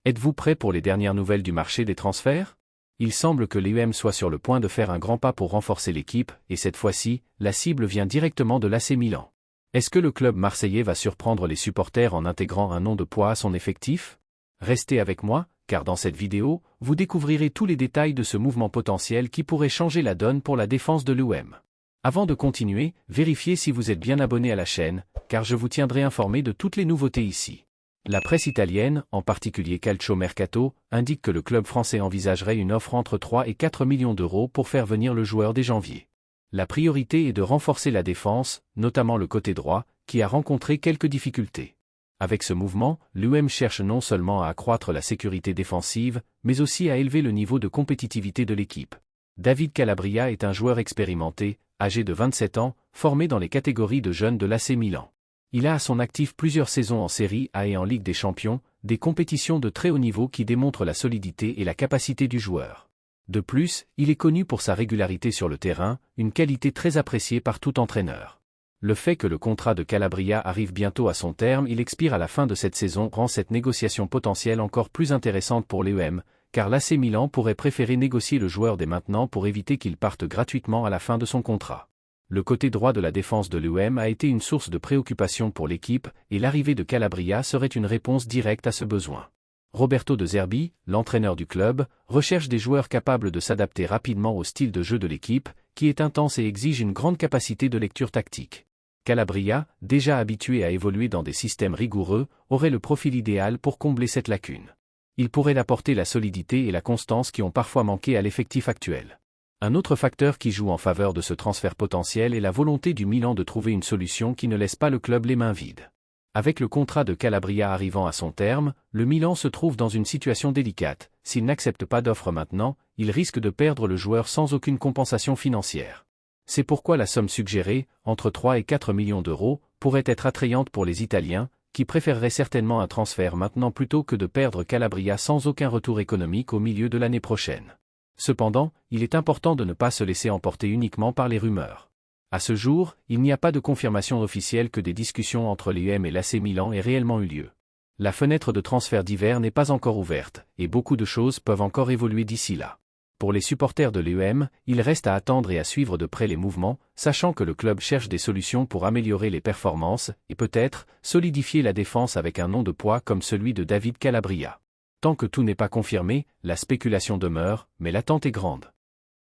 Êtes-vous prêt pour les dernières nouvelles du marché des transferts? Il semble que l'UM soit sur le point de faire un grand pas pour renforcer l'équipe, et cette fois-ci, la cible vient directement de l'AC Milan. Est-ce que le club marseillais va surprendre les supporters en intégrant un nom de poids à son effectif? Restez avec moi, car dans cette vidéo, vous découvrirez tous les détails de ce mouvement potentiel qui pourrait changer la donne pour la défense de l'UM. Avant de continuer, vérifiez si vous êtes bien abonné à la chaîne, car je vous tiendrai informé de toutes les nouveautés ici. La presse italienne, en particulier Calcio Mercato, indique que le club français envisagerait une offre entre 3 et 4 millions d'euros pour faire venir le joueur dès janvier. La priorité est de renforcer la défense, notamment le côté droit, qui a rencontré quelques difficultés. Avec ce mouvement, l'UM cherche non seulement à accroître la sécurité défensive, mais aussi à élever le niveau de compétitivité de l'équipe. David Calabria est un joueur expérimenté, âgé de 27 ans, formé dans les catégories de jeunes de l'AC Milan. Il a à son actif plusieurs saisons en Série A et en Ligue des Champions, des compétitions de très haut niveau qui démontrent la solidité et la capacité du joueur. De plus, il est connu pour sa régularité sur le terrain, une qualité très appréciée par tout entraîneur. Le fait que le contrat de Calabria arrive bientôt à son terme, il expire à la fin de cette saison, rend cette négociation potentielle encore plus intéressante pour l'UM, car l'AC Milan pourrait préférer négocier le joueur dès maintenant pour éviter qu'il parte gratuitement à la fin de son contrat. Le côté droit de la défense de l'UM a été une source de préoccupation pour l'équipe, et l'arrivée de Calabria serait une réponse directe à ce besoin. Roberto De Zerbi, l'entraîneur du club, recherche des joueurs capables de s'adapter rapidement au style de jeu de l'équipe, qui est intense et exige une grande capacité de lecture tactique. Calabria, déjà habitué à évoluer dans des systèmes rigoureux, aurait le profil idéal pour combler cette lacune. Il pourrait apporter la solidité et la constance qui ont parfois manqué à l'effectif actuel. Un autre facteur qui joue en faveur de ce transfert potentiel est la volonté du Milan de trouver une solution qui ne laisse pas le club les mains vides. Avec le contrat de Calabria arrivant à son terme, le Milan se trouve dans une situation délicate. S'il n'accepte pas d'offre maintenant, il risque de perdre le joueur sans aucune compensation financière. C'est pourquoi la somme suggérée, entre 3 et 4 millions d'euros, pourrait être attrayante pour les Italiens, qui préféreraient certainement un transfert maintenant plutôt que de perdre Calabria sans aucun retour économique au milieu de l'année prochaine. Cependant, il est important de ne pas se laisser emporter uniquement par les rumeurs. À ce jour, il n'y a pas de confirmation officielle que des discussions entre l'UM et l'AC Milan aient réellement eu lieu. La fenêtre de transfert d'hiver n'est pas encore ouverte, et beaucoup de choses peuvent encore évoluer d'ici là. Pour les supporters de l'UM, il reste à attendre et à suivre de près les mouvements, sachant que le club cherche des solutions pour améliorer les performances, et peut-être, solidifier la défense avec un nom de poids comme celui de David Calabria. Tant que tout n'est pas confirmé, la spéculation demeure, mais l'attente est grande.